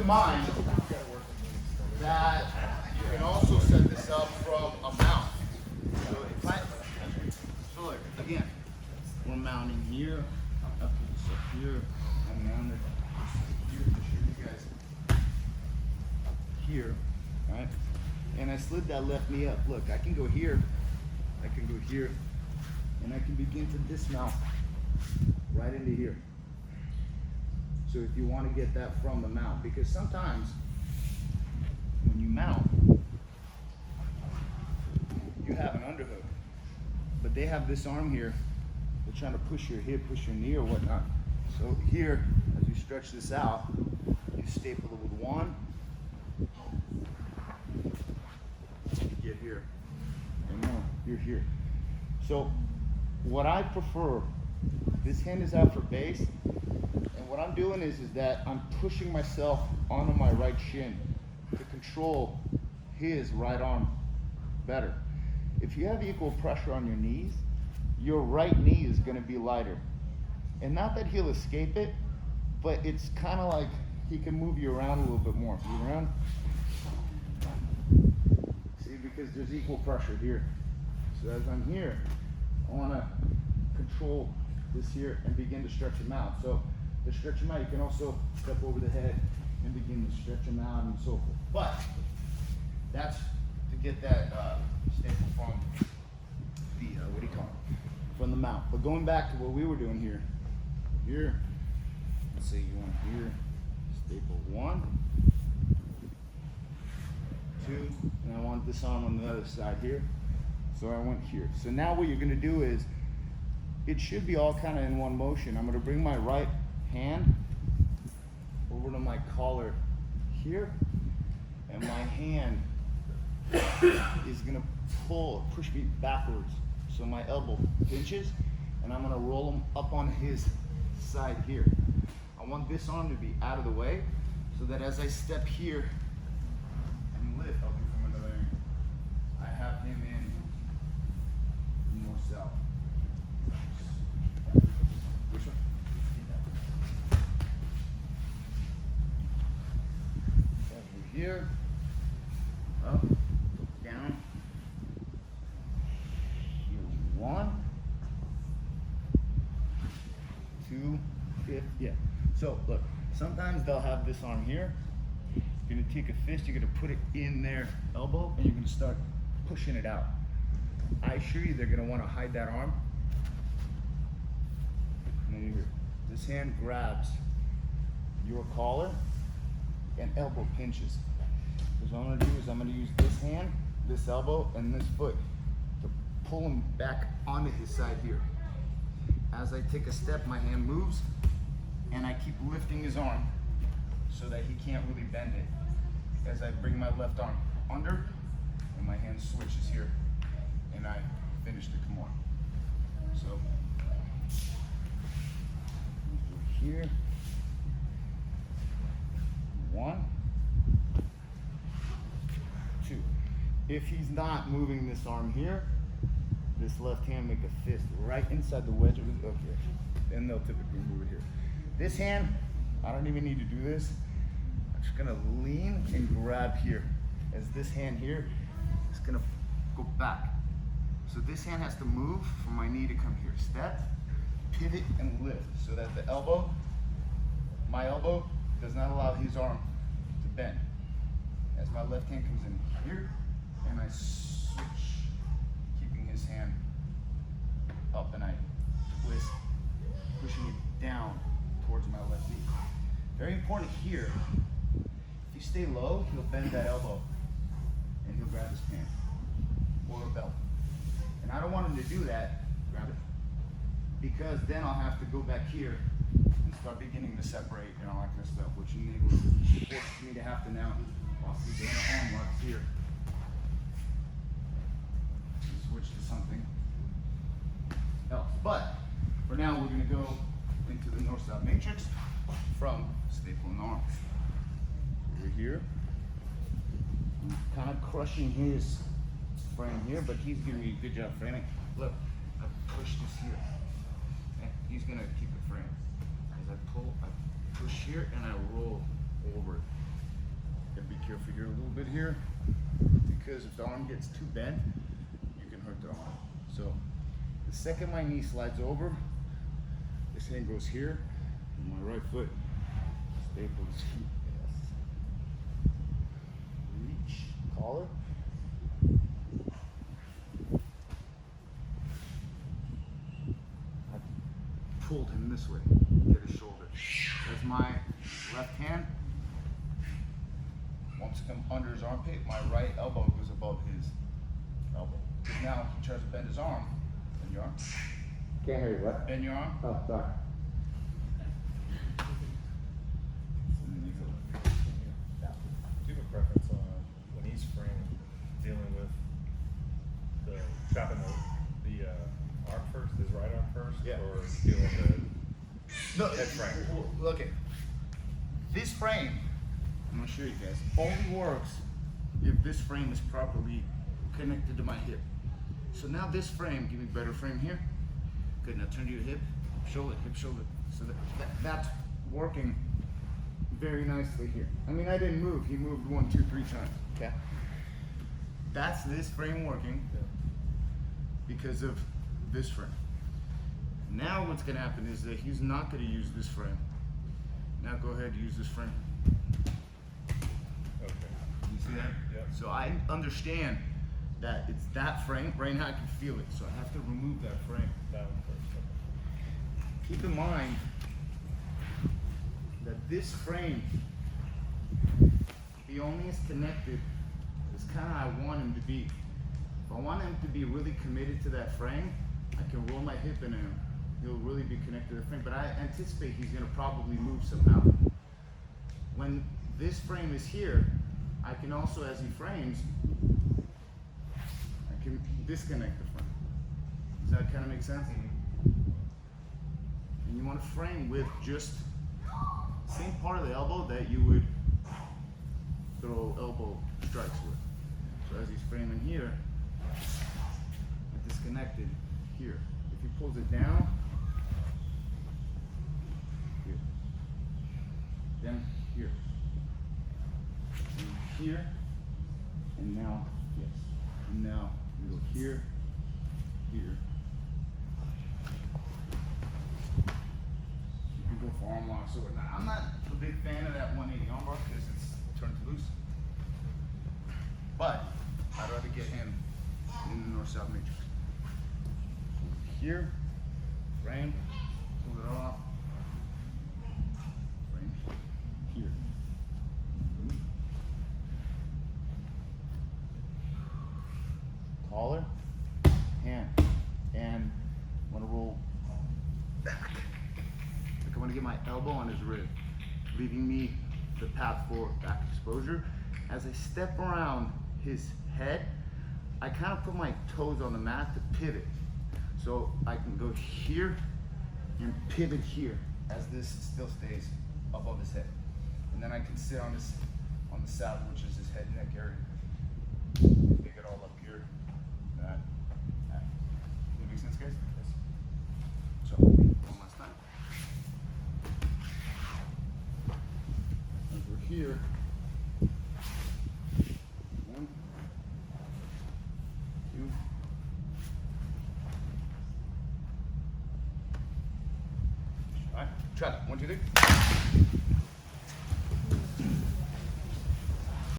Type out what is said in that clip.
in mind that you can also set this up from a mount. So look, again, we're mounting here, up to this up here, I'm mounted here to show you guys here, right? And I slid that left knee up. Look, I can go here, I can go here, and I can begin to dismount right into here. So if you want to get that from the mount, because sometimes when you mount, you have an underhook, but they have this arm here. They're trying to push your hip, push your knee or whatnot. So here, as you stretch this out, you staple it with one, you get here, and now you're here. So what I prefer, this hand is out for base, and what I'm doing is that I'm pushing myself onto my right shin to control his right arm better. If you have equal pressure on your knees, your right knee is going to be lighter. And not that he'll escape it, but it's kind of like he can move you around a little bit more. Move around. See, because there's equal pressure here. So as I'm here, I want to control this here and begin to stretch him out. So to stretch him out, you can also step over the head and begin to stretch him out and so forth. But that's to get that staple from the, what do you call it? From the mount. But going back to what we were doing here, let's say you want here, staple 1, 2, and I want this arm on the other side here. So I went here. So now what you're gonna do is, it should be all kind of in one motion. I'm gonna bring my right hand over to my collar here, and my hand is gonna push me backwards. So my elbow pinches, and I'm gonna roll him up on his side here. I want this arm to be out of the way, so that as I step here and lift, I'll do from another angle. I have him in north south. Which one? Over here, up, down. 1, 2, 5, yeah. So look, sometimes they'll have this arm here. You're gonna take a fist, you're gonna put it in their elbow, and you're gonna start pushing it out. I assure you they're gonna wanna hide that arm. And then this hand grabs your collar and elbow pinches. So what I'm gonna do is I'm gonna use this hand, this elbow, and this foot to pull him back onto his side here. As I take a step, my hand moves, and I keep lifting his arm so that he can't really bend it. As I bring my left arm under, and my hand switches here, and I finish the Kimura. So, here, 1, 2. If he's not moving this arm here, this left hand, make a fist right inside the wedge of his, okay, then they'll typically move it here. This hand, I don't even need to do this. I'm just gonna lean and grab here. As this hand here is gonna go back. So this hand has to move for my knee to come here. Step, pivot, and lift, so that the elbow, my elbow, does not allow his arm to bend. As my left hand comes in here, and I switch, keeping his hand up, and I twist, pushing it down towards my left knee. Very important here, if you stay low, he'll bend that elbow, and he'll grab his pant, or a belt. And I don't want him to do that, grab it, because then I'll have to go back here and start beginning to separate and all that kind of stuff, which forces me to have to now, while he's doing arm locks here, switch to something else. But for now, we're going to go into the north-south matrix from staple and arms. Over here, I'm kind of crushing his frame here, but he's giving me a good job framing. Look, I push this here, and he's going to keep it framed. As I pull, I push here, and I roll over it. careful here a little bit here, because if the arm gets too bent, you can hurt the arm. So the second my knee slides over, this hand goes here, and my right foot staples here. Yes. Reach, collar. I pulled him this way, get his shoulder. That's my left hand. Once it comes under his armpit, my right elbow goes above his elbow. Because now he tries to bend his arm. Bend your arm. Can't hear you, what? Bend your arm. Oh, sorry. Do you have a preference on when he's framed, dealing with the chopping the arm first, his right arm first, Yeah. or dealing with No, head frame? Okay. This frame, I'm gonna show you guys, only works if this frame is properly connected to my hip. So now this frame, give me a better frame here. Good, now turn to your hip, shoulder, hip, shoulder. So that's working very nicely here. I mean, I didn't move, he moved 1, 2, 3 times, okay? That's this frame working because of this frame. Now what's gonna happen is that he's not gonna use this frame. Now go ahead, use this frame. Okay. You see that? Yep. So I understand that it's that frame. Right now I can feel it, so I have to remove that frame. That one first. Okay. Keep in mind that this frame, he only is connected as kind of I want him to be. If I want him to be really committed to that frame, I can roll my hip in him. He'll really be connected to the frame, but I anticipate he's gonna probably move somehow. When this frame is here, I can also, as he frames, I can disconnect the frame. Does that kind of make sense? And you want to frame with just same part of the elbow that you would throw elbow strikes with. So as he's framing here, I disconnected here. If he pulls it down, here, then here, and here, and now, yes, and now we go here, here. You can go for arm locks or whatnot. I'm not a big fan of that 180 arm bar because it's turned loose. But I'd rather get him in the north-south matrix. Here, frame, pull it off. Frame, here. Collar, hand, and I'm gonna roll back. Like I want to get my elbow on his rib, leaving me the path for back exposure. As I step around his head, I kind of put my toes on the mat to pivot. So I can go here and pivot here as this still stays above his head. And then I can sit on this, on the saddle, which is his head and neck area. Pick it all up here. That. Does that make sense, guys? Yes. So, one last time. Over here. One, two. All right, try that. 1, 2, 3.